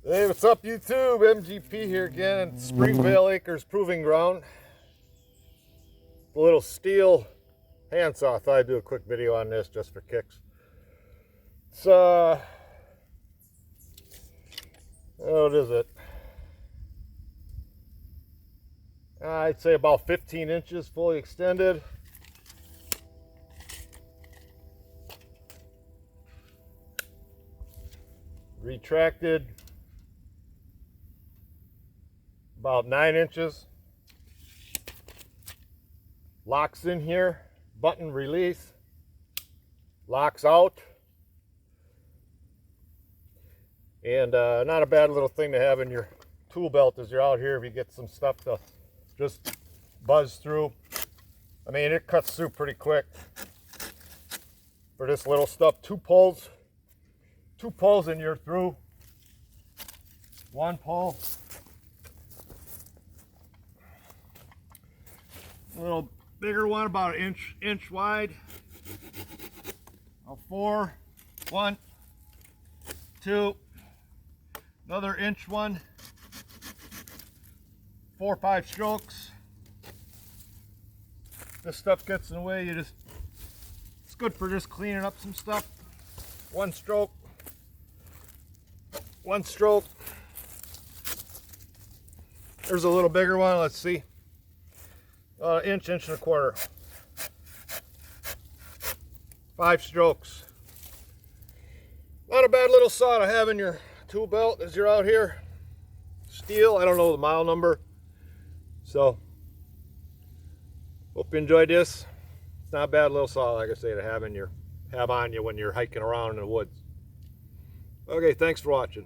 Hey, what's up YouTube? MGP here again at Springvale Acres Proving Ground. The little Stihl handsaw. Thought I'd do a quick video on this just for kicks. It's what is it? I'd say about 15 inches fully extended. Retracted about 9 inches. Locks in here, button release, locks out, and not a bad little thing to have in your tool belt as you're out here if you get some stuff to just buzz through. I mean, it cuts through pretty quick for this little stuff. Two pulls and you're through. One pull. A little bigger one, about an inch wide. Four, 1, 2, another inch one, 4 or 5 strokes. This stuff gets in the way, it's good for just cleaning up some stuff. One stroke. There's a little bigger one, let's see. Inch and a quarter. 5 strokes. Not a bad little saw to have in your tool belt as you're out here. Stihl, I don't know the mile number. So, hope you enjoyed this. It's not a bad little saw, like I say, to have on you when you're hiking around in the woods. Okay, thanks for watching.